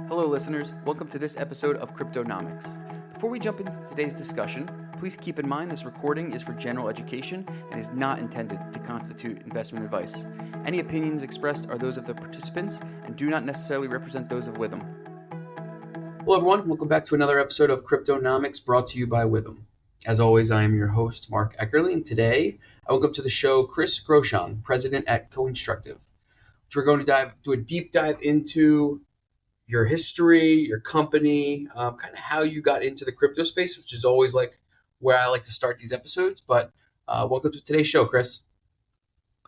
Hello, listeners. Welcome to this episode of Cryptonomics. Before we jump into today's discussion, please keep in mind this recording is for general education and is not intended to constitute investment advice. Any opinions expressed are those of the participants and do not necessarily represent those of Witham. Hello, everyone. Welcome back to another episode of Cryptonomics brought to you by Witham. As always, I am your host, Mark Eckerly, and today I welcome to the show Chris Groshong, president at CoinStructive, which we're going to do a deep dive into your history, your company, kind of how you got into the crypto space, which is always like where I like to start these episodes. But welcome to today's show, Chris.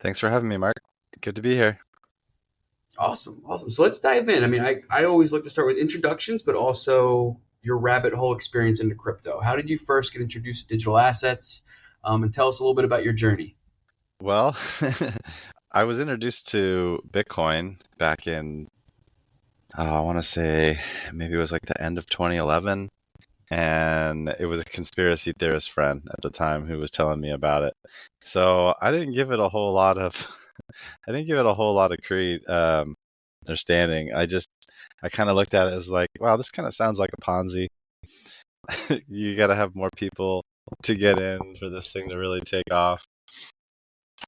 Thanks for having me, Mark. Good to be here. Awesome. So let's dive in. I mean, I always like to start with introductions, but also your rabbit hole experience into crypto. How did you first get introduced to digital assets? And tell us a little bit about your journey. Well, I was introduced to Bitcoin back in, I want to say maybe it was like the end of 2011. And it was a conspiracy theorist friend at the time who was telling me about it. So I didn't give it a whole lot of, understanding. I kind of looked at it as like, wow, this kind of sounds like a Ponzi. You got to have more people to get in for this thing to really take off.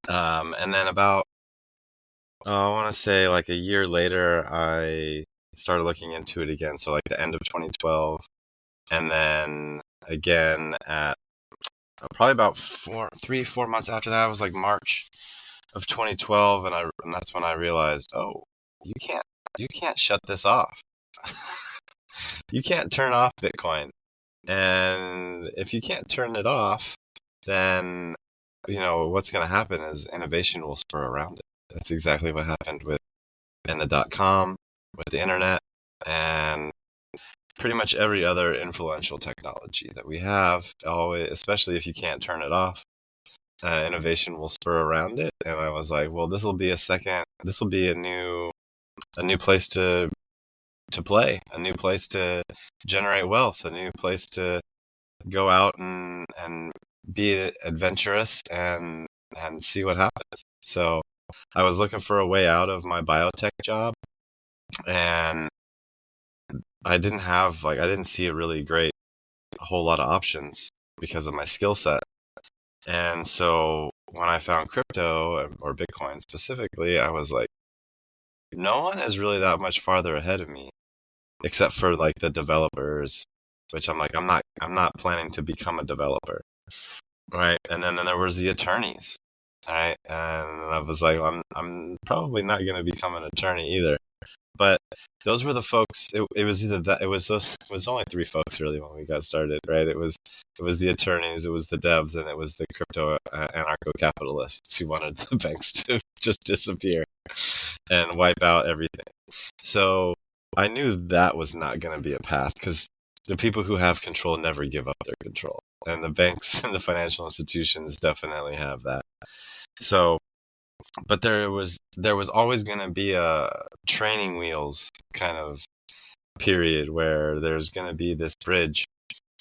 And then about, I want to say like a year later, I started looking into it again. So like the end of 2012. And then again at probably about 4 months after that, it was like March of 2012, and that's when I realized, oh, you can't shut this off. You can't turn off Bitcoin, and if you can't turn it off, then what's going to happen is innovation will spur around it. That's exactly what happened in the .com, with the internet, and pretty much every other influential technology that we have, always, especially if you can't turn it off, innovation will spur around it. And I was like, well, this will be a new place to play, a new place to generate wealth, a new place to go out and be adventurous and see what happens. So I was looking for a way out of my biotech job, and I didn't see a really a whole lot of options because of my skill set. And so when I found crypto, or Bitcoin specifically, I was like, no one is really that much farther ahead of me, except for like the developers, which I'm like, I'm not planning to become a developer, right? And then there was the attorneys, right? And I was like, well, I'm probably not going to become an attorney either. But those were the folks. It was either that. It was only three folks really when we got started, right? It was the attorneys, it was the devs, and it was the crypto anarcho-capitalists who wanted the banks to just disappear and wipe out everything. So I knew that was not going to be a path, because the people who have control never give up their control, and the banks and the financial institutions definitely have that. So. But there was always going to be a training wheels kind of period where there's going to be this bridge.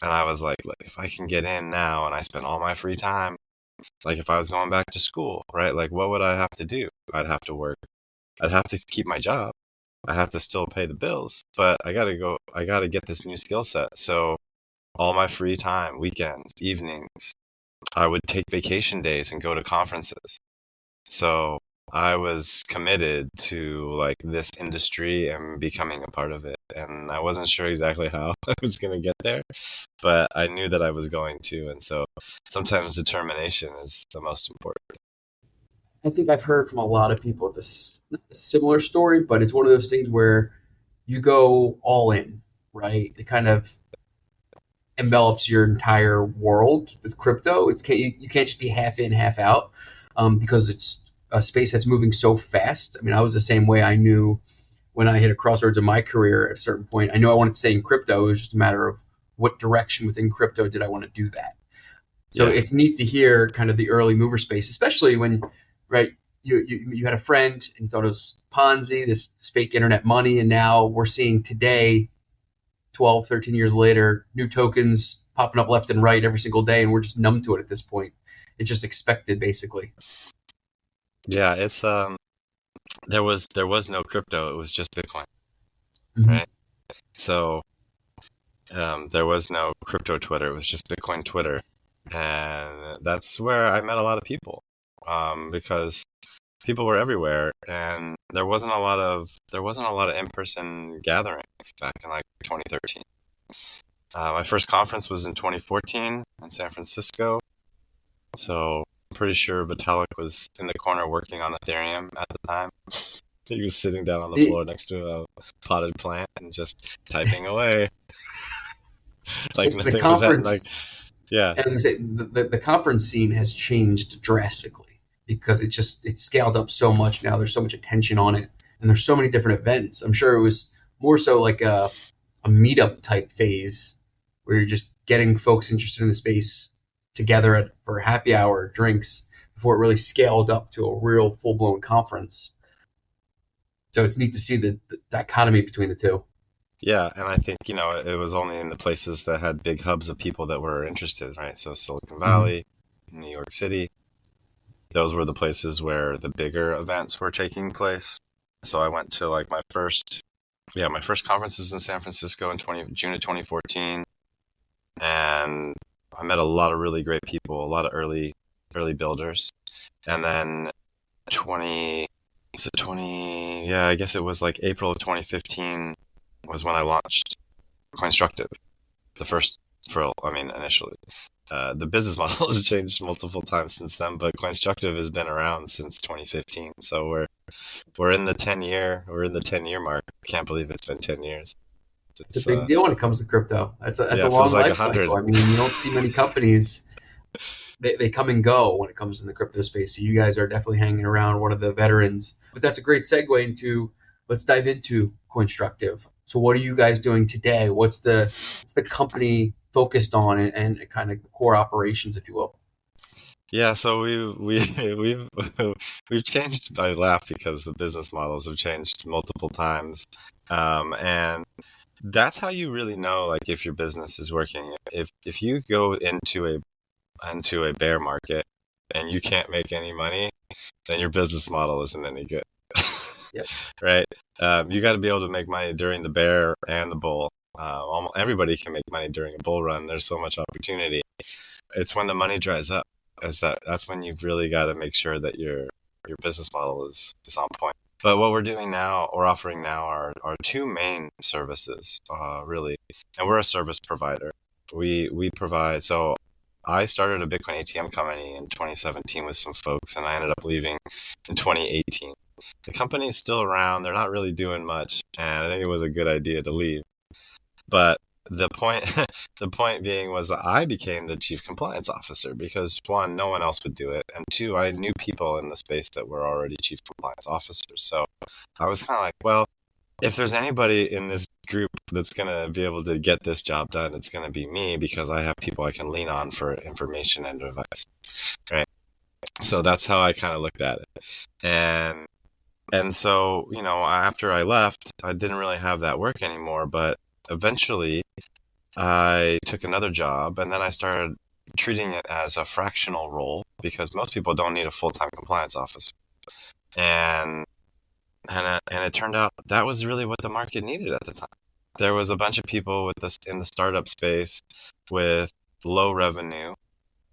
And I was like, if I can get in now and I spend all my free time, like if I was going back to school, right? Like what would I have to do? I'd have to work. I'd have to keep my job. I have to still pay the bills, but I got to get this new skill set. So all my free time, weekends, evenings, I would take vacation days and go to conferences. So I was committed to like this industry and becoming a part of it. And I wasn't sure exactly how I was going to get there, but I knew that I was going to. And so sometimes determination is the most important. I think I've heard from a lot of people it's a similar story, but it's one of those things where you go all in, right? It kind of envelops your entire world with crypto. You can't just be half in, half out, because it's a space that's moving so fast. I mean, I was the same way. I knew when I hit a crossroads in my career at a certain point, I knew I wanted to stay in crypto. It was just a matter of what direction within crypto did I want to do that. So It's neat to hear kind of the early mover space, especially when, right, you had a friend and you thought it was Ponzi, this fake internet money, and now we're seeing today, 12, 13 years later, new tokens popping up left and right every single day, and we're just numb to it at this point. It's just expected, basically. Yeah, it's there was no crypto. It was just Bitcoin, right? So there was no crypto Twitter. It was just Bitcoin Twitter. And that's where I met a lot of people, because people were everywhere, and there wasn't a lot of in-person gatherings back in like 2013. My first conference was in 2014 in San Francisco, so I'm pretty sure Vitalik was in the corner working on Ethereum at the time. He was sitting down on the The floor next to a potted plant and just typing away like the nothing was happening. Like, conference, yeah, as I say, the conference scene has changed drastically because it's scaled up so much now. There's so much attention on it, and there's so many different events. I'm sure it was more so like a meetup type phase where you're just getting folks interested in the space together for happy hour drinks before it really scaled up to a real full blown conference. So it's neat to see the dichotomy between the two. yeah, and I think, it was only in the places that had big hubs of people that were interested, right? So Silicon Mm-hmm. Valley, New York City, those were the places where the bigger events were taking place. So I went to like my first conference was in San Francisco in June of 2014, and I met a lot of really great people, a lot of early builders. And then 20 was it 20 yeah, I guess it was like April of 2015 was when I launched CoinStructive, the first initially. The business model has changed multiple times since then, but CoinStructive has been around since 2015. So we're in the 10-year mark. Can't believe it's been 10 years. It's a It's big deal when it comes to crypto. That's Yeah, a it feels long like life 100. cycle. I mean, you don't see many companies. They come and go when it comes in the crypto space. So you guys are definitely hanging around, one of the veterans. But that's a great segue into let's dive into CoinStructive. So what are you guys doing today? What's the company focused on and kind of the core operations, if you will? Yeah, so we've changed. I laugh because the business models have changed multiple times, and that's how you really know like if your business is working. If you go into a bear market and you can't make any money, then your business model isn't any good, Yep. right? You got to be able to make money during the bear and the bull. Everybody can make money during a bull run. There's so much opportunity. It's when the money dries up, that's when you've really got to make sure that your business model is on point. But what we're offering now are two main services, really, and we're a service provider. We provide. So I started a Bitcoin ATM company in 2017 with some folks, and I ended up leaving in 2018. The company is still around. They're not really doing much, and I think it was a good idea to leave. But the point the point being was that I became the chief compliance officer because one, no one else would do it, and two, I knew people in the space that were already chief compliance officers. So I was kind of like, well, if there's anybody in this group that's gonna be able to get this job done, it's gonna be me because I have people I can lean on for information and advice, right? So that's how I kind of looked at it. And so, after I left, I didn't really have that work anymore, but eventually I took another job, and then I started treating it as a fractional role because most people don't need a full-time compliance officer. And it turned out that was really what the market needed at the time. There was a bunch of people in the startup space with low revenue,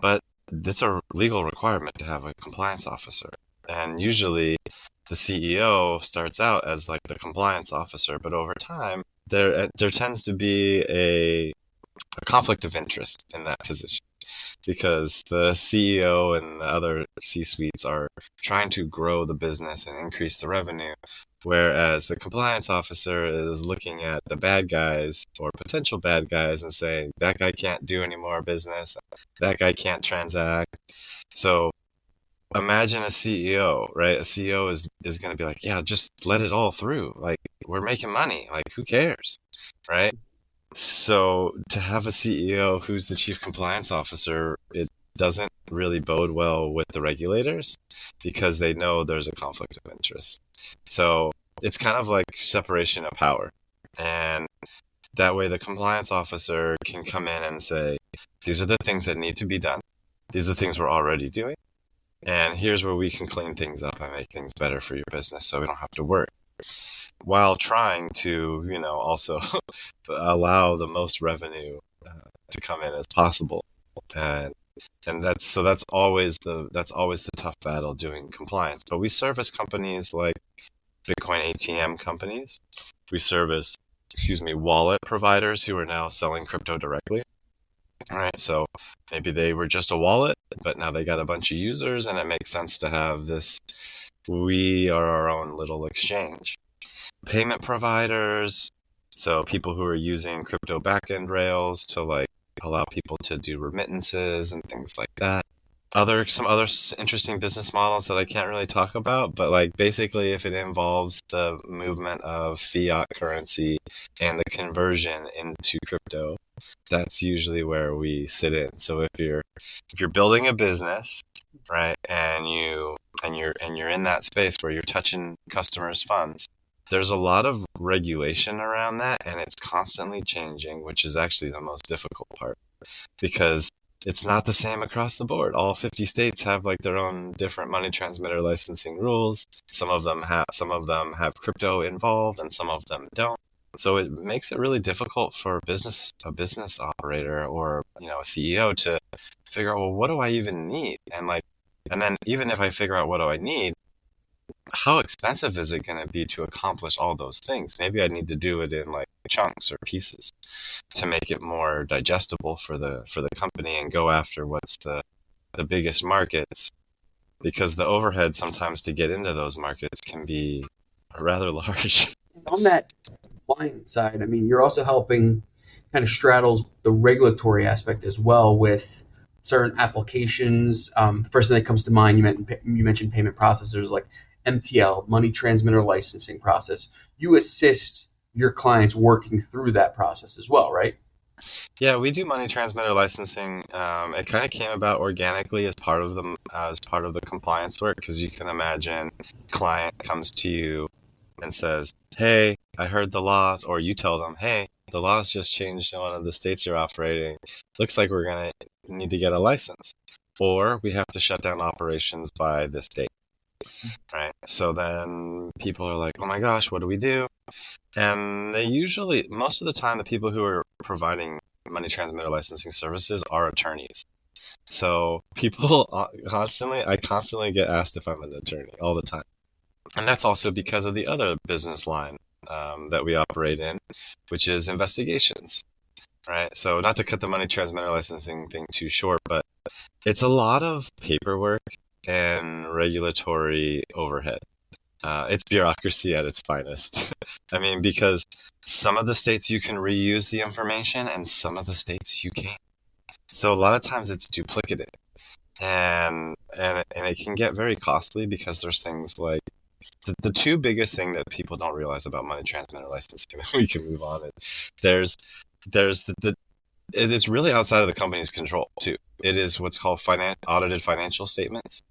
but it's a legal requirement to have a compliance officer. And usually the CEO starts out as like the compliance officer, but over time there tends to be a conflict of interest in that position because the CEO and the other C-suites are trying to grow the business and increase the revenue, whereas the compliance officer is looking at the bad guys or potential bad guys and saying, that guy can't do any more business, that guy can't transact. So imagine a CEO, right? A CEO is going to be like, yeah, just let it all through. Like, we're making money. Like, who cares, right? So to have a CEO who's the chief compliance officer, it doesn't really bode well with the regulators because they know there's a conflict of interest. So it's kind of like separation of power. And that way the compliance officer can come in and say, these are the things that need to be done. These are the things we're already doing. And here's where we can clean things up and make things better for your business so we don't have to worry. while trying to, also allow the most revenue to come in as possible. And that's always the tough battle doing compliance. But we service companies like Bitcoin ATM companies. We service, wallet providers who are now selling crypto directly. All right, so maybe they were just a wallet, but now they got a bunch of users, and it makes sense to have this. We are our own little exchange. Payment providers, so people who are using crypto backend rails to like allow people to do remittances and things like that. Some other interesting business models that I can't really talk about, but like basically if it involves the movement of fiat currency and the conversion into crypto, that's usually where we sit in. So if you're building a business, right, and you're in that space where you're touching customers' funds, there's a lot of regulation around that, and it's constantly changing, which is actually the most difficult part because it's not the same across the board. All 50 states have like their own different money transmitter licensing rules. Some of them have crypto involved, and some of them don't. So it makes it really difficult for a business operator or a CEO to figure out, well, what do I even need? And then even if I figure out what do I need, how expensive is it going to be to accomplish all those things? Maybe I need to do it in like chunks or pieces to make it more digestible for the company and go after what's the biggest markets, because the overhead sometimes to get into those markets can be rather large. And on that compliance side, I mean, you're also helping kind of straddles the regulatory aspect as well with certain applications. The first thing that comes to mind, you mentioned payment processors like MTL, money transmitter licensing process. You assist your clients working through that process as well, right? Yeah, we do money transmitter licensing. It kind of came about organically as part of the compliance work, because you can imagine client comes to you and says, "Hey, I heard the laws," or you tell them, "Hey, the laws just changed in one of the states you're operating. Looks like we're gonna need to get a license, or we have to shut down operations by this date." Right? So then people are like, "Oh my gosh, what do we do?" And most of the time, the people who are providing money transmitter licensing services are attorneys. So I constantly get asked if I'm an attorney all the time. And that's also because of the other business line that we operate in, which is investigations, right? So not to cut the money transmitter licensing thing too short, but it's a lot of paperwork and regulatory overhead. It's bureaucracy at its finest. I mean, because some of the states you can reuse the information and some of the states you can't. So a lot of times it's duplicated, and it can get very costly because there's things like the two biggest thing that people don't realize about money transmitter licensing, and we can move on. There's it is really outside of the company's control too. It is what's called audited financial statements.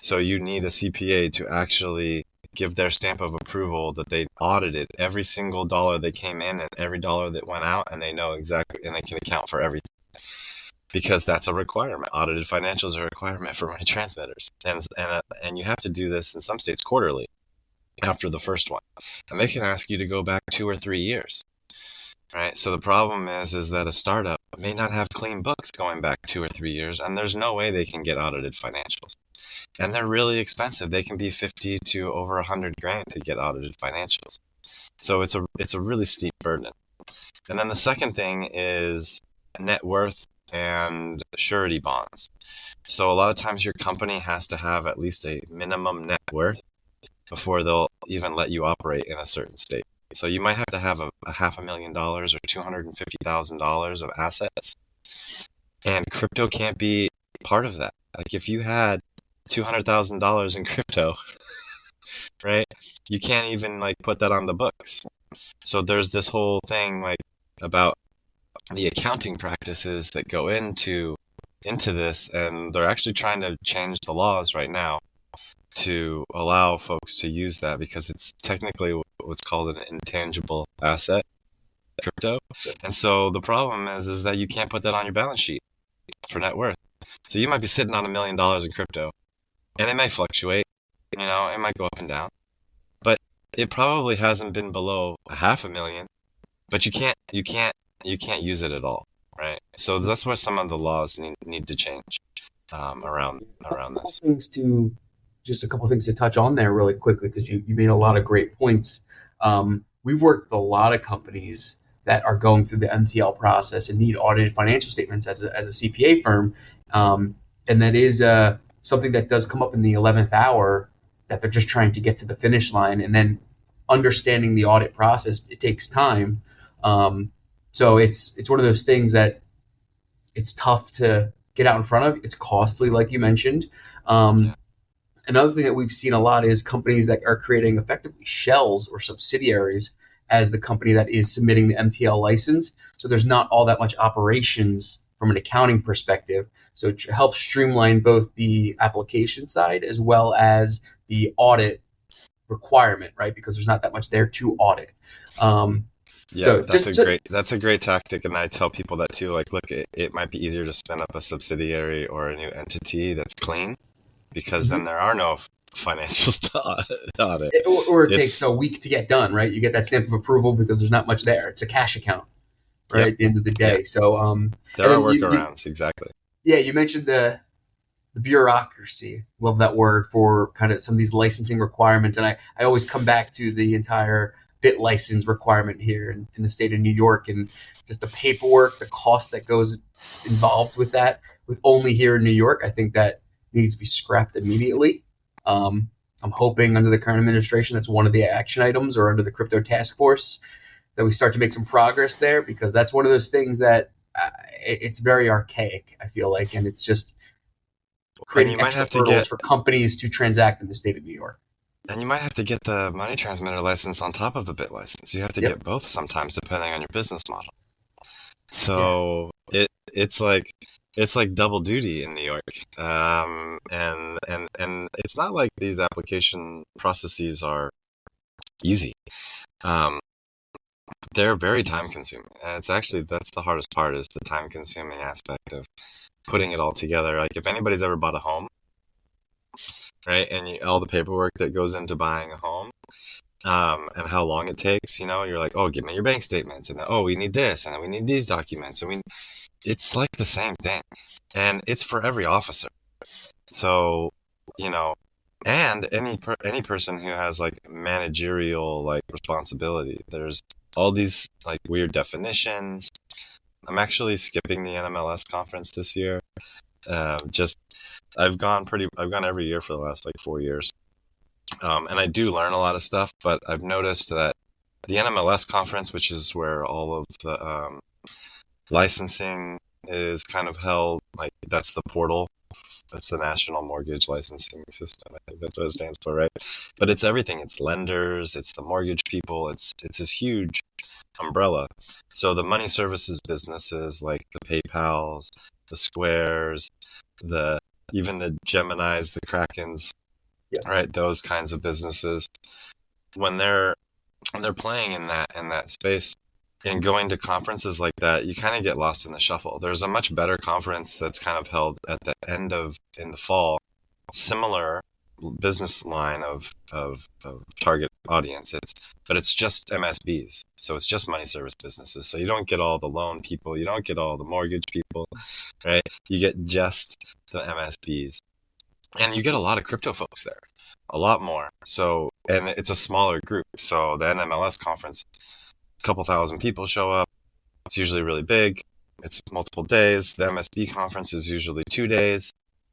So you need a CPA to actually give their stamp of approval that they audited every single dollar that came in and every dollar that went out, and they know exactly, and they can account for everything. Because that's a requirement. Audited financials are a requirement for money transmitters, and you have to do this in some states quarterly after the first one, and they can ask you to go back 2 or 3 years, right? So the problem is that a startup may not have clean books going back 2 or 3 years, and there's no way they can get audited financials, and they're really expensive. They can be 50 to over 100 grand to get audited financials. So it's a really steep burden. And then the second thing is net worth and surety bonds. So a lot of times your company has to have at least a minimum net worth before they'll even let you operate in a certain state. So you might have to have a $500,000 or $250,000 of assets, and crypto can't be part of that. Like if you had $200,000 in crypto, right? You can't even like put that on the books. So there's this whole thing like about the accounting practices that go into this, and they're actually trying to change the laws right now to allow folks to use that, because it's technically what's called an intangible asset, crypto. And so the problem is that you can't put that on your balance sheet for net worth. So you might be sitting on $1 million in crypto, and it may fluctuate, it might go up and down, but it probably hasn't been below a half a million, but you can't use it at all, right? So that's where some of the laws need to change A around couple this. things to just a couple things to touch on there really quickly because you made a lot of great points. We've worked with a lot of companies that are going through the MTL process and need audited financial statements as a CPA firm, and that is something that does come up in the 11th hour that they're just trying to get to the finish line, and then understanding the audit process it takes time. So it's one of those things that it's tough to get out in front of. It's costly, like you mentioned. Yeah. Um, Another thing that we've seen a lot is companies that are creating effectively shells or subsidiaries as the company that is submitting the MTL license. So there's not all that much operations from an accounting perspective. So it helps streamline both the application side as well as the audit requirement, right? Because there's not that much there to audit. Um, Yep, so just to, that's a great tactic, and I tell people that too. Like, look, it might be easier to spin up a subsidiary or a new entity that's clean because then there are no financials to audit. or it takes It's a week to get done, right? You get that stamp of approval because there's not much there. It's a cash account, right? Yep, At the end of the yeah. day. So, There and are then workarounds, exactly. yeah, you mentioned the bureaucracy. Love that word for kind of some of these licensing requirements. And I always come back to the entire bit license requirement here in the state of New York and just the paperwork, the cost that goes involved with that, with only here in New York. I think that needs to be scrapped immediately. Um, I'm hoping under the current administration that's one of the action items or under the crypto task force that we start to make some progress there because that's one of those things that it's very archaic, I feel like, and it's just And creating you might extra have to hurdles get for companies to transact in the state of New York. and you might have to get the money transmitter license on top of the bit license. You have to Yep. get both sometimes depending on your business model. Yeah. So it's like double duty in New York. And it's not like these application processes are easy. Um, they're very time consuming. And it's actually that's the hardest part is the time consuming aspect of putting it all together. Like if anybody's ever bought a home, right, and all the paperwork that goes into buying a home, and how long it takes, you're like, oh, give me your bank statements, and then, oh, we need this, and then we need these documents, and it's like the same thing, and it's for every officer. So, you know, and any person who has like managerial like responsibility, there's all these like weird definitions. I'm actually skipping the NMLS conference this year. Just I've gone every year for the last like 4 years. And I do learn a lot of stuff, but I've noticed that the NMLS conference, which is where all of the licensing is kind of held, like that's the portal. That's the National Mortgage Licensing System. I think that's what it stands for, right? But it's everything. It's lenders, it's the mortgage people, it's this huge umbrella. So the money services businesses like the PayPals, the Squares, the even the Geminis, the Krakens, Yeah. right? Those kinds of businesses, when they're playing in that space and going to conferences like that, you kind of get lost in the shuffle. There's a much better conference that's kind of held at the end of in the fall, similar business line of target audience. But it's just MSBs, so it's just money service businesses. So you don't get all the loan people, you don't get all the mortgage people, right? You get just the MSBs. And you get a lot of crypto folks there, a lot more. So, and it's a smaller group. So the NMLS conference, a couple thousand people show up. It's usually really big. It's multiple days. The MSB conference is usually 2 days,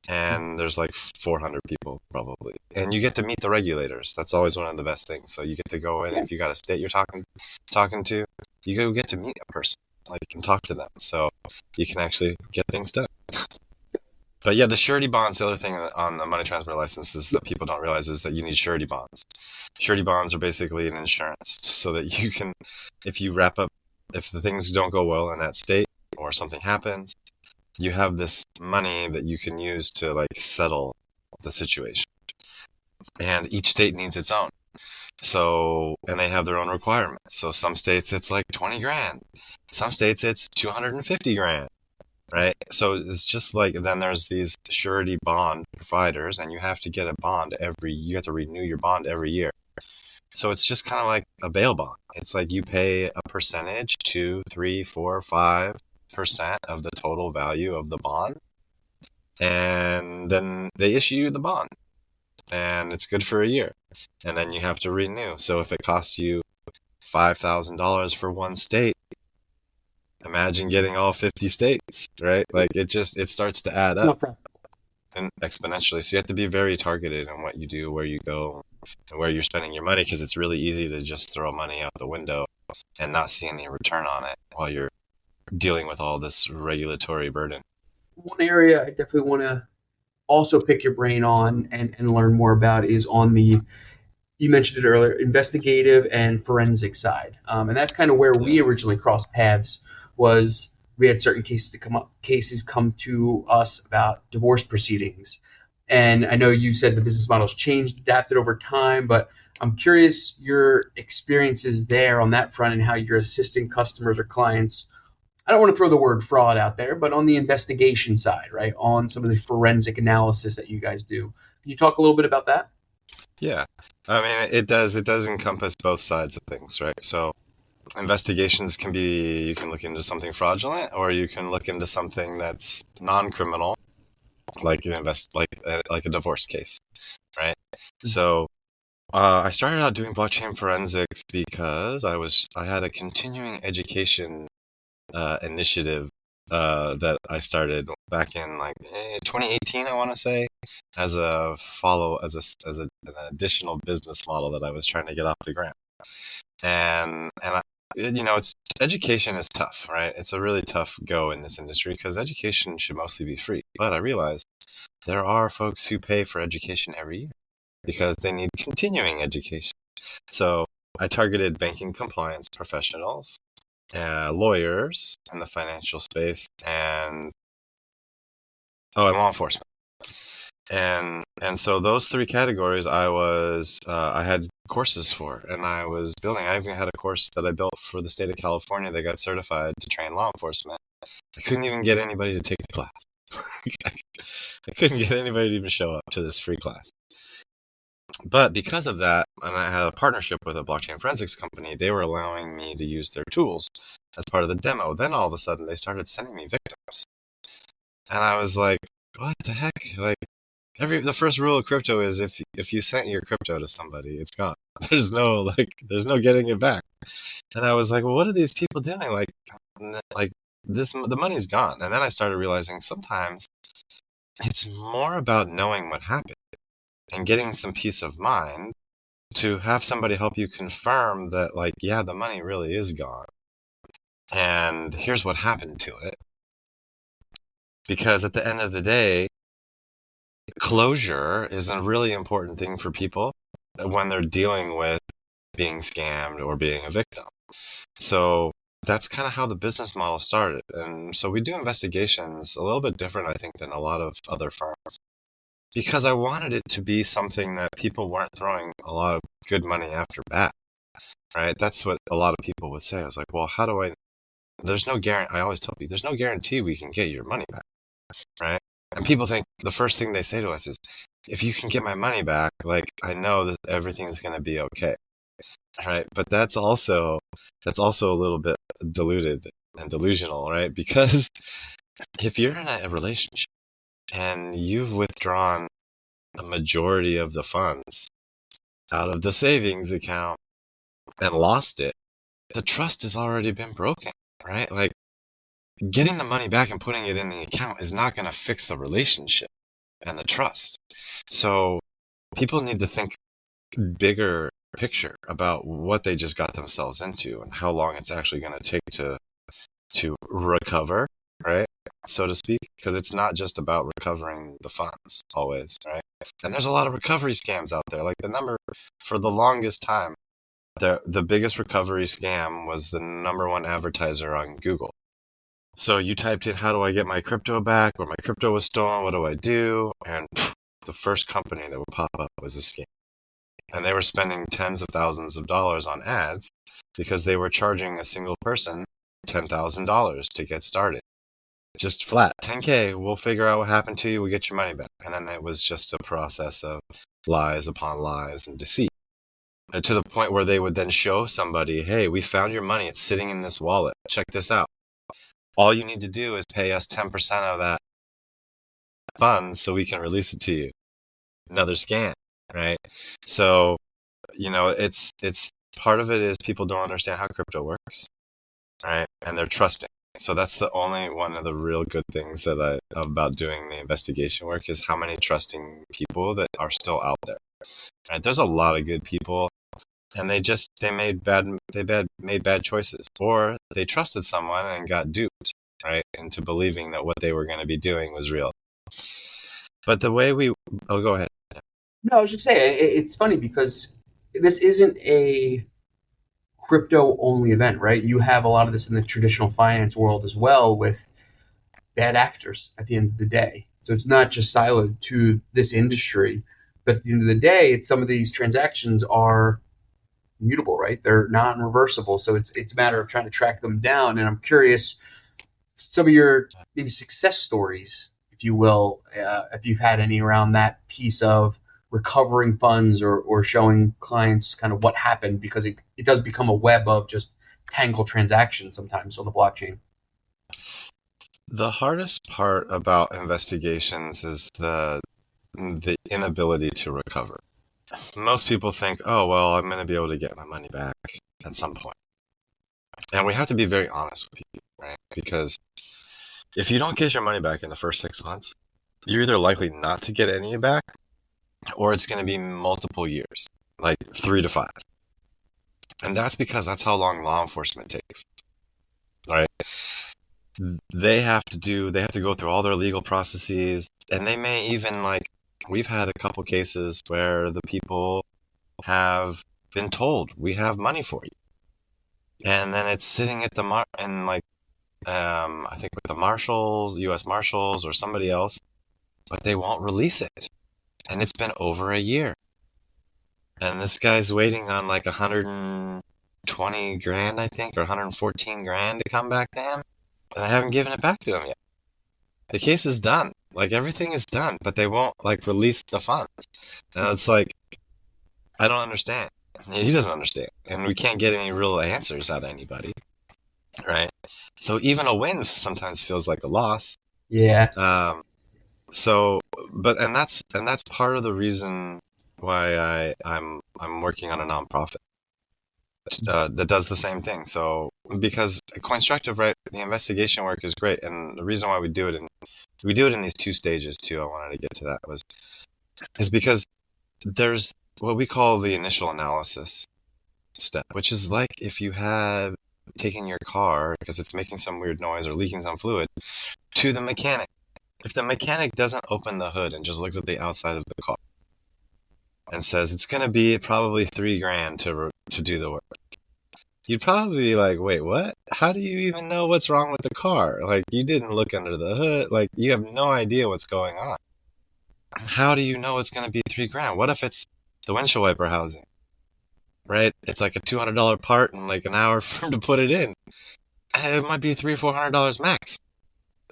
and there's like 400 people probably. And you get to meet the regulators. That's always one of the best things. So you get to go in Yeah. if you got a state you're talking to, you go get to meet a person, like and talk to them. So you can actually get things done. But yeah, the surety bonds, the other thing on the money transfer licenses that people don't realize is that you need surety bonds. Surety bonds are basically an insurance so that you can, if you wrap up, if the things don't go well in that state or something happens, you have this money that you can use to like settle the situation. And each state needs its own. So, and they have their own requirements. So some states it's like 20 grand. Some states it's 250 grand. Right? So it's just like then there's these surety bond providers, and you have to get a bond you have to renew your bond every year. So it's just kind of like a bail bond. It's like you pay a percentage, 2, 3, 4, 5% of the total value of the bond, and then they issue you the bond, and it's good for a year, and then you have to renew. So if it costs you $5,000 for one state, imagine getting all 50 states, right? Like it starts to add It's up not practical. and exponentially. So you have to be very targeted on what you do, where you go, and where you're spending your money, because it's really easy to just throw money out the window and not see any return on it while you're dealing with all this regulatory burden. One area I definitely want to also pick your brain on and learn more about is on the, you mentioned it earlier, investigative and forensic side, and that's kind of where Yeah. we originally crossed paths. Was we had certain cases come to us about divorce proceedings, and I know you said the business model's changed, adapted over time, but I'm curious your experiences there on that front and how you're assisting customers or clients. I don't want to throw the word fraud out there, but on the investigation side, right? On some of the forensic analysis that you guys do. Can you talk a little bit about that? Yeah. I mean, it does encompass both sides of things, right? So investigations can be, you can look into something fraudulent, or you can look into something that's non-criminal, like like a divorce case, right? So I started out doing blockchain forensics because I had a continuing education initiative that I started back in like 2018, I want to say, as an additional business model that I was trying to get off the ground. It's education is tough, right? It's a really tough go in this industry because education should mostly be free. But I realized there are folks who pay for education every year because they need continuing education. So I targeted banking compliance professionals, lawyers in the financial space, and law enforcement. And so those three categories I had courses for, and I was building. I even had a course that I built for the state of California that got certified to train law enforcement. I couldn't even get anybody to take the class. I couldn't get anybody to even show up to this free class. But because of that, and I had a partnership with a blockchain forensics company, they were allowing me to use their tools as part of the demo. Then all of a sudden, they started sending me victims, and I was like, "What the heck?" Like, the first rule of crypto is if you sent your crypto to somebody, it's gone. There's no getting it back. And I was like, well, what are these people doing? Like the money's gone. And then I started realizing sometimes it's more about knowing what happened and getting some peace of mind to have somebody help you confirm that, like, yeah, the money really is gone. And here's what happened to it. Because at the end of the day, closure is a really important thing for people when they're dealing with being scammed or being a victim. So that's kind of how the business model started. And so we do investigations a little bit different, I think, than a lot of other firms because I wanted it to be something that people weren't throwing a lot of good money after bad, right? That's what a lot of people would say. I was like, well, how do I? There's no guarantee. I always tell people, there's no guarantee we can get your money back, right? And people think the first thing they say to us is, if you can get my money back, like, I know that everything's going to be okay, right? But that's also a little bit diluted and delusional, right? Because if you're in a relationship and you've withdrawn a majority of the funds out of the savings account and lost it, the trust has already been broken, right? Like, getting the money back and putting it in the account is not going to fix the relationship and the trust. So people need to think bigger picture about what they just got themselves into and how long it's actually going to take to recover, right? So to speak, because it's not just about recovering the funds always, right? And there's a lot of recovery scams out there. Like, the number for the longest time, the biggest recovery scam was the number one advertiser on Google. So you typed in, how do I get my crypto back? Or my crypto was stolen, what do I do? And the first company that would pop up was a scam. And they were spending tens of thousands of dollars on ads because they were charging a single person $10,000 to get started. Just flat, 10K, we'll figure out what happened to you, we'll get your money back. And then it was just a process of lies upon lies and deceit. to the point where they would then show somebody, hey, we found your money. It's sitting in this wallet. Check this out. All you need to do is pay us 10% of that funds so we can release it to you. Another scam, right? So, it's part of it is people don't understand how crypto works, right? And they're trusting. So that's the only one of the real good things that about doing the investigation work is how many trusting people that are still out there. Right? There's a lot of good people, and they made bad choices, or they trusted someone and got duped, right, into believing that what they were going to be doing was real. But the way oh, go ahead. No, I was just saying it's funny because this isn't a crypto only event, right? You have a lot of this in the traditional finance world as well with bad actors at the end of the day. So it's not just siloed to this industry, but at the end of the day, it's some of these transactions are mutable, right? They're non-reversible. So it's a matter of trying to track them down. And I'm curious, some of your maybe success stories, if you will, if you've had any around that piece of recovering funds or showing clients kind of what happened, because it does become a web of just tangled transactions sometimes on the blockchain. The hardest part about investigations is the inability to recover. Most people think, oh, well, I'm going to be able to get my money back at some point. And we have to be very honest with people, right? Because if you don't get your money back in the first 6 months, you're either likely not to get any back, or it's going to be multiple years, like 3 to 5. And that's because that's how long law enforcement takes, right? They have to go through all their legal processes, and they may even we've had a couple cases where the people have been told we have money for you, and then it's sitting at I think with the marshals, U.S. Marshals, or somebody else, but they won't release it, and it's been over a year, and this guy's waiting on like 120 grand, I think, or 114 grand to come back to him, and I haven't given it back to him yet. The case is done. Like everything is done, but they won't release the funds. And it's like I don't understand. He doesn't understand, and we can't get any real answers out of anybody, right? So even a win sometimes feels like a loss. Yeah. Um, so, but and that's part of the reason why I'm working on a nonprofit that does the same thing. So because CoinStructive, right, the investigation work is great, and the reason why we do it in these 2 stages too. I wanted to get to that is because there's what we call the initial analysis step, which is like if you have taken your car because it's making some weird noise or leaking some fluid to the mechanic. If the mechanic doesn't open the hood and just looks at the outside of the car and says it's going to be probably 3 grand to do the work, you'd probably be like, wait, what? How do you even know what's wrong with the car? Like, you didn't look under the hood. Like, you have no idea what's going on. How do you know it's going to be 3 grand? What if it's the windshield wiper housing, right? It's like a $200 part and like an hour for him to put it in. It might be $300-400 max,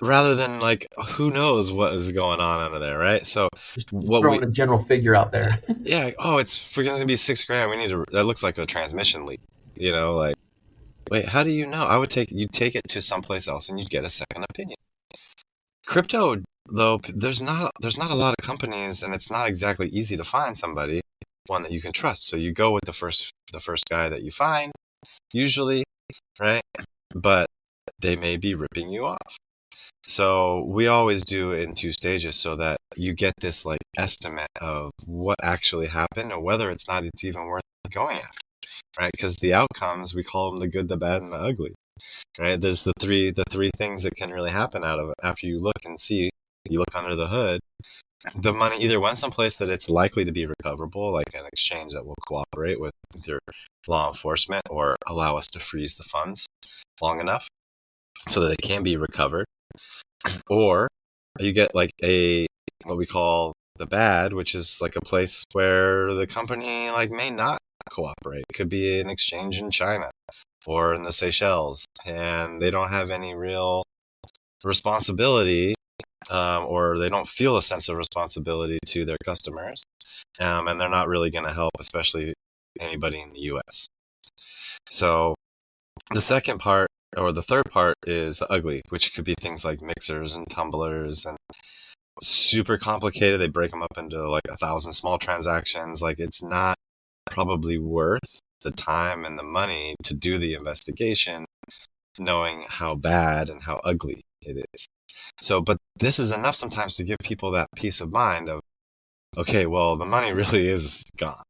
rather than who knows what is going on under there, right? So Just what we throwing a general figure out there. yeah, oh, it's going to be 6 grand. That looks like a transmission leak, like, wait, how do you know? You'd take it to someplace else and you'd get a second opinion. Crypto, though, there's not a lot of companies, and it's not exactly easy to find one that you can trust. So you go with the first guy that you find, usually, right? But they may be ripping you off. So we always do it in 2 stages so that you get this estimate of what actually happened and whether it's even worth going after, right? Because the outcomes, we call them the good, the bad, and the ugly, right? There's the three things that can really happen out of it after you look and see. You look under the hood. The money either went someplace that it's likely to be recoverable, like an exchange that will cooperate with your law enforcement or allow us to freeze the funds long enough so that it can be recovered, or you get what we call the bad, which is like a place where the company may not cooperate. It could be an exchange in China or in the Seychelles, and they don't have any real responsibility, or they don't feel a sense of responsibility to their customers, and they're not really going to help, especially anybody in the US. So the second part, or the third part, is the ugly, which could be things like mixers and tumblers and super complicated. They break them up into like 1,000 small transactions. Like, it's not probably worth the time and the money to do the investigation, knowing how bad and how ugly it is. So, but this is enough sometimes to give people that peace of mind of, okay, well, the money really is gone,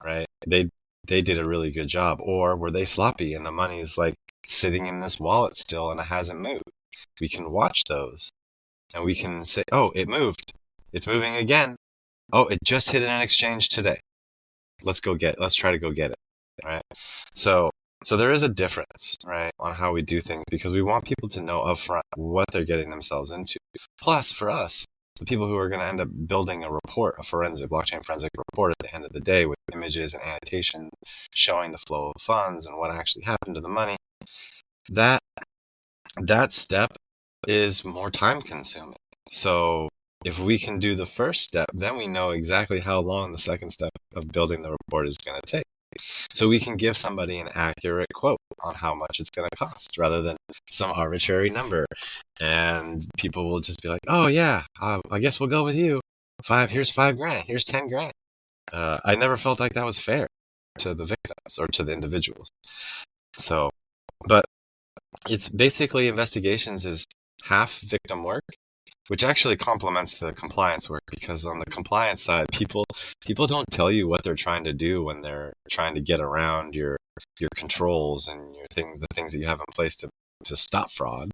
right? They did a really good job, or were they sloppy and the money's like sitting in this wallet still and it hasn't moved? We can watch those and we can say, oh, it moved. It's moving again. Oh, it just hit an exchange today. Let's try to go get it, right? So there is a difference, right, on how we do things because we want people to know upfront what they're getting themselves into. Plus, for us, the people who are going to end up building a report, a blockchain forensic report at the end of the day with images and annotations showing the flow of funds and what actually happened to the money, that step is more time consuming. So if we can do the first step, then we know exactly how long the second step of building the report is going to take. So we can give somebody an accurate quote on how much it's going to cost rather than some arbitrary number. And people will just be like, oh, yeah, I guess we'll go with you. Here's $5,000. Here's $10,000. I never felt like that was fair to the victims or to the individuals. So, but it's basically investigations is half victim work, which actually complements the compliance work because on the compliance side, people don't tell you what they're trying to do when they're trying to get around your controls and the things that you have in place to stop fraud.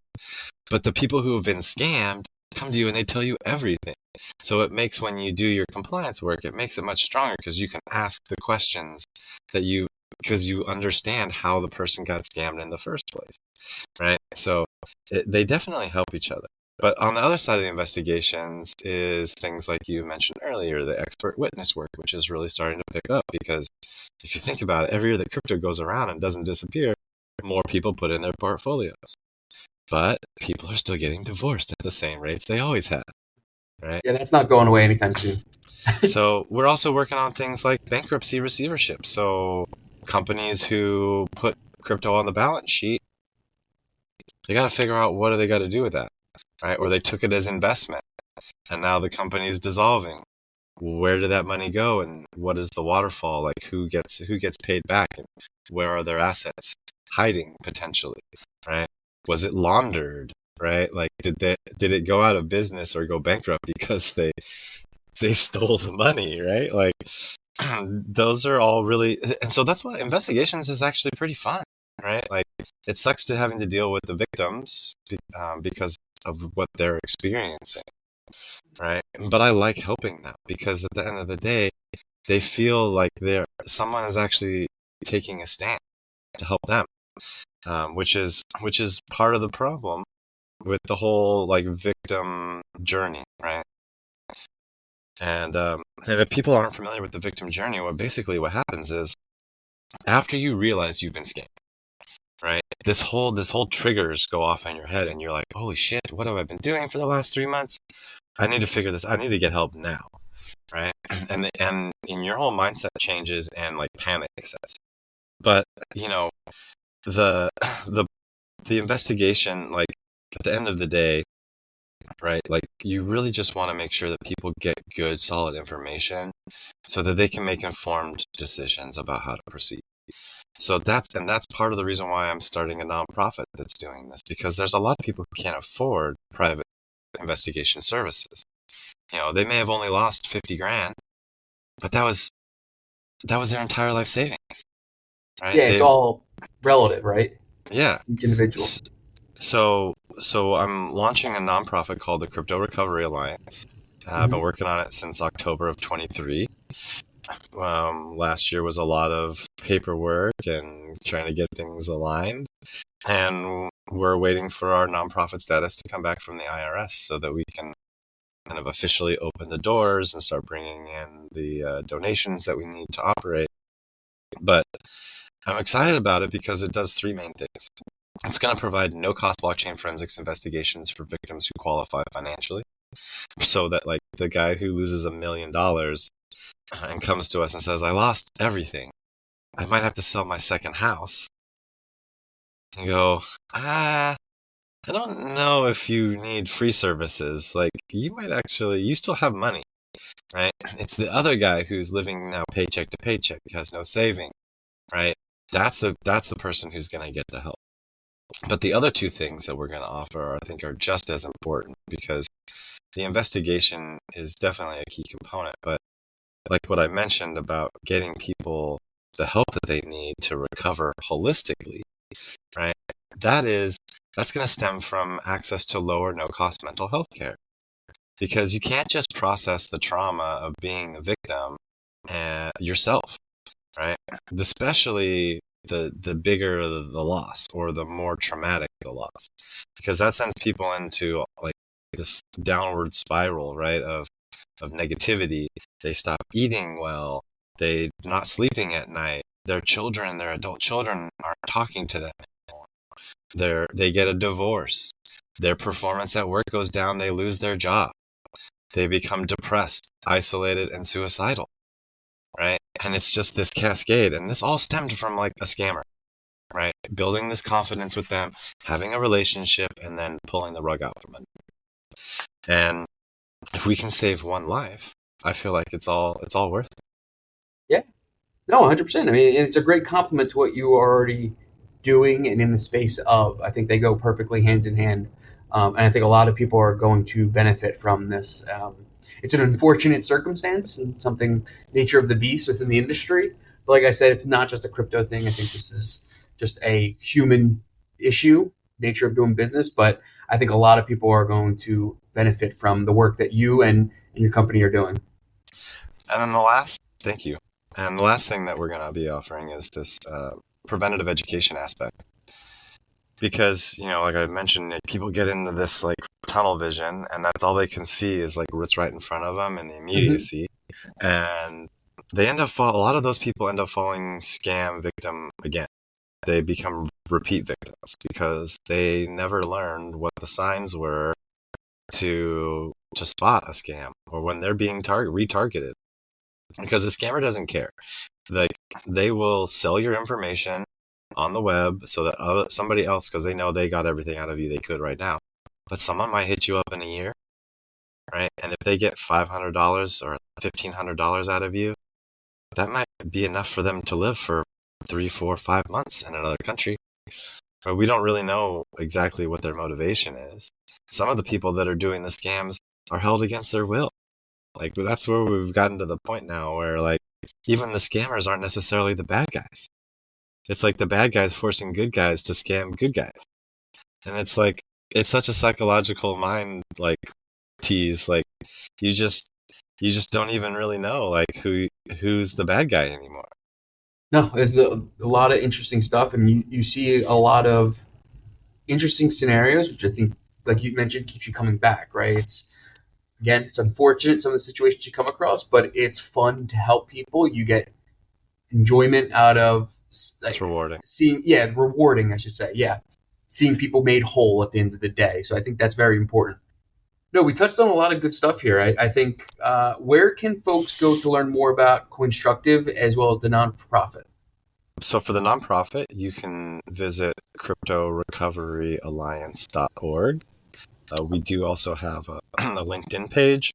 But the people who have been scammed come to you and they tell you everything. So it makes, when you do your compliance work, it makes it much stronger because you can ask the questions because you understand how the person got scammed in the first place, right? So they definitely help each other. But on the other side of the investigations is things like you mentioned earlier, the expert witness work, which is really starting to pick up because if you think about it, every year that crypto goes around and doesn't disappear, more people put in their portfolios. But people are still getting divorced at the same rates they always had, right? Yeah, that's not going away anytime soon. So we're also working on things like bankruptcy receivership. So companies who put crypto on the balance sheet, they got to figure out what do they got to do with that, right? Or they took it as investment and now the company is dissolving. Where did that money go and what is the waterfall? Like who gets paid back and where are their assets hiding potentially, right? Was it laundered, right? Like did it go out of business or go bankrupt because they stole the money, right? Like those are all really, and so that's why investigations is actually pretty fun, right? Like it sucks to having to deal with the victims because of what they're experiencing, right? But I like helping them because at the end of the day, they feel like someone is actually taking a stand to help them, which is part of the problem with the whole like victim journey, right? And if people aren't familiar with the victim journey, what happens is after you realize you've been scammed, right? This whole triggers go off in your head, and you're like, holy shit, what have I been doing for the last 3 months? I need to figure this. I need to get help now, right? And in your whole mindset changes, and like panic sets. But you know, the investigation, like at the end of the day, right? Like you really just want to make sure that people get good, solid information so that they can make informed decisions about how to proceed. So that's part of the reason why I'm starting a nonprofit that's doing this, because there's a lot of people who can't afford private investigation services. You know, they may have only lost $50,000, but that was their entire life savings, right? Yeah, it's all relative, right? Yeah. Each individual. So I'm launching a nonprofit called the Crypto Recovery Alliance. I've been working on it since October of 23. Last year was a lot of paperwork and trying to get things aligned. And we're waiting for our nonprofit status to come back from the IRS so that we can kind of officially open the doors and start bringing in the donations that we need to operate. But I'm excited about it because it does three main things. It's going to provide no-cost blockchain forensics investigations for victims who qualify financially, so that like the guy who loses $1 million and comes to us and says, I lost everything, I might have to sell my second house and go, I don't know if you need free services. Like, you still have money, right? It's the other guy who's living now paycheck to paycheck, has no saving, right? That's the person who's going to get the help. But the other two things that we're going to offer, I think, are just as important because the investigation is definitely a key component. But like what I mentioned about getting people the help that they need to recover holistically, right? That's going to stem from access to low or no cost mental health care. Because you can't just process the trauma of being a victim yourself, right? Especially the bigger the loss or the more traumatic the loss, because that sends people into like this downward spiral, right? Of negativity. They stop eating well. They not sleeping at night. Their adult children aren't talking to them anymore. They get a divorce. Their performance at work goes down. They lose their job. They become depressed, isolated, and suicidal, right? And it's just this cascade. And this all stemmed from like a scammer, right? Building this confidence with them, having a relationship, and then pulling the rug out from under. And if we can save one life, I feel like it's all worth it. Yeah. No, 100%. I mean, and it's a great compliment to what you are already doing and in the space of. I think they go perfectly hand in hand. And I think a lot of people are going to benefit from this. It's an unfortunate circumstance and something, nature of the beast within the industry. But like I said, it's not just a crypto thing. I think this is just a human issue, nature of doing business. But I think a lot of people are going to benefit from the work that you and your company are doing. And then thank you. And the last thing that we're going to be offering is this preventative education aspect. Because, like I mentioned, people get into this like tunnel vision, and that's all they can see is like what's right in front of them and the Mm-hmm. immediacy. And a lot of those people end up falling scam victim again. They become repeat victims because they never learned what the signs were to spot a scam or when they're being retargeted. Because the scammer doesn't care. Like, they will sell your information on the web so that somebody else, because they know they got everything out of you they could right now, but someone might hit you up in a year, right? And if they get $500 or $1,500 out of you, that might be enough for them to live for 3, 4, 5 months in another country. But we don't really know exactly what their motivation is. Some of the people that are doing the scams are held against their will. Like, that's where we've gotten to the point now where, like, even the scammers aren't necessarily the bad guys. It's like the bad guys forcing good guys to scam good guys. And it's like, it's such a psychological mind, like, tease. Like, you just, you just don't even really know, like, who's the bad guy anymore. No, there's a lot of interesting stuff, and you see a lot of interesting scenarios, which I think, like you mentioned, keeps you coming back. Right? It's unfortunate some of the situations you come across, but it's fun to help people. You get enjoyment out of It's rewarding. seeing, yeah, rewarding, I should say, yeah, seeing people made whole at the end of the day. So I think that's very important. No, we touched on a lot of good stuff here. I think where can folks go to learn more about CoinStructive as well as the nonprofit? So for the nonprofit, you can visit cryptorecoveryalliance.org. We do also have a LinkedIn page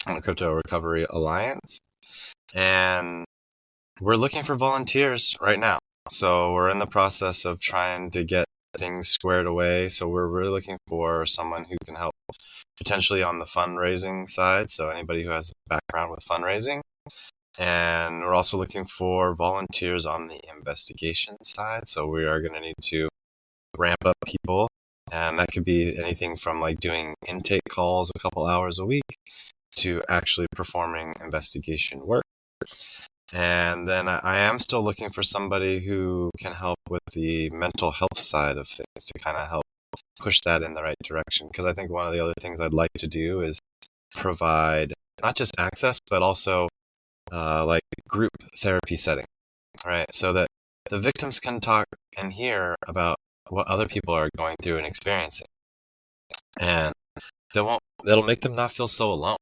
on the Crypto Recovery Alliance. And we're looking for volunteers right now. So we're in the process of trying to get things squared away. So we're really looking for someone who can help potentially on the fundraising side. So anybody who has a background with fundraising. And we're also looking for volunteers on the investigation side. So we are going to need to ramp up people. And that could be anything from like doing intake calls a couple hours a week to actually performing investigation work. And then I am still looking for somebody who can help with the mental health side of things to kind of help push that in the right direction. Because I think one of the other things I'd like to do is provide not just access, but also like group therapy setting, right? So that the victims can talk and hear about what other people are going through and experiencing. And that'll make them not feel so alone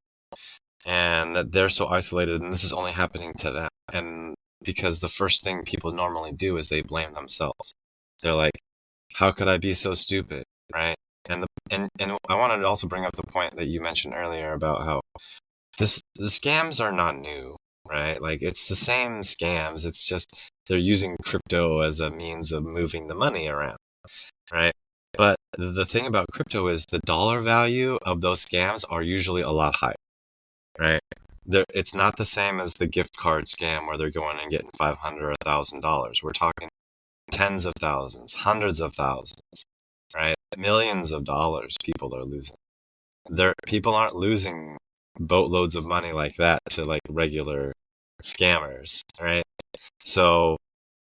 and that they're so isolated and this is only happening to them. And because the first thing people normally do is they blame themselves. They're like, how could I be so stupid, right? And I wanted to also bring up the point that you mentioned earlier about how the scams are not new, right? Like it's the same scams. It's just they're using crypto as a means of moving the money around, right? But the thing about crypto is the dollar value of those scams are usually a lot higher, right? It's not the same as the gift card scam where they're going and getting 500 or $1,000. We're talking tens of thousands, hundreds of thousands, right? Millions of dollars people are losing. People aren't losing boatloads of money like that to like regular scammers, right? So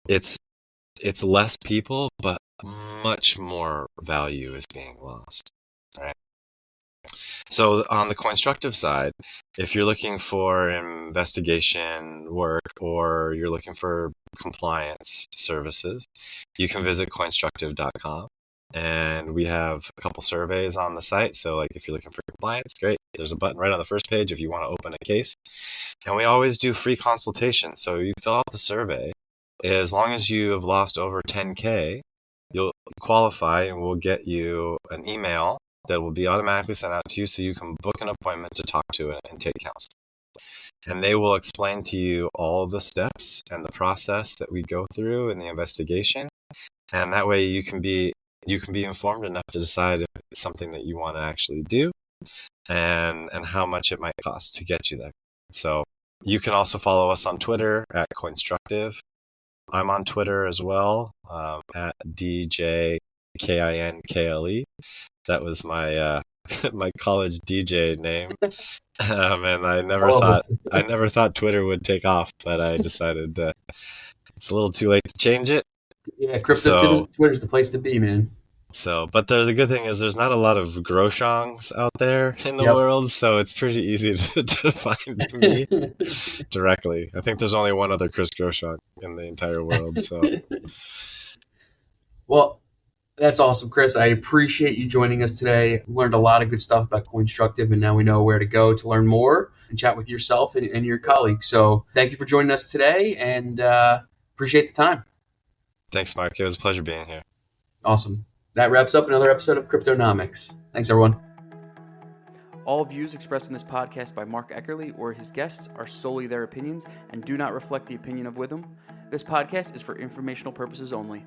it's less people, but much more value is being lost, right? So on the CoinStructive side, if you're looking for investigation work or you're looking for compliance services, you can visit coinstructive.com. And we have a couple surveys on the site. So like if you're looking for compliance, great. There's a button right on the first page if you want to open a case. And we always do free consultation. So you fill out the survey. As long as you have lost over 10K, you'll qualify and we'll get you an email that will be automatically sent out to you so you can book an appointment to talk to it and take counseling. And they will explain to you all the steps and the process that we go through in the investigation. And that way you can be informed enough to decide if it's something that you want to actually do and how much it might cost to get you there. So you can also follow us on Twitter at CoinStructive. I'm on Twitter as well, at DJKINKLE. That was my my college DJ name, and I I love it. never thought Twitter would take off, but I decided that it's a little too late to change it. Yeah, crypto So Twitter's the place to be, man. but the good thing is there's not a lot of Groshongs out there in the Yep. world, so it's pretty easy to find me directly. I think there's only one other Chris Groshong in the entire world, so Well, that's awesome, Chris. I appreciate you joining us today. Learned a lot of good stuff about CoinStructive, and now we know where to go to learn more and chat with yourself and your colleagues. So thank you for joining us today, and appreciate the time. thanks, Mark. It was a pleasure being here. Awesome. That wraps up another episode of Cryptonomics. Thanks, everyone. All views expressed in this podcast by Mark Eckerly or his guests are solely their opinions and do not reflect the opinion of Witham. This podcast is for informational purposes only.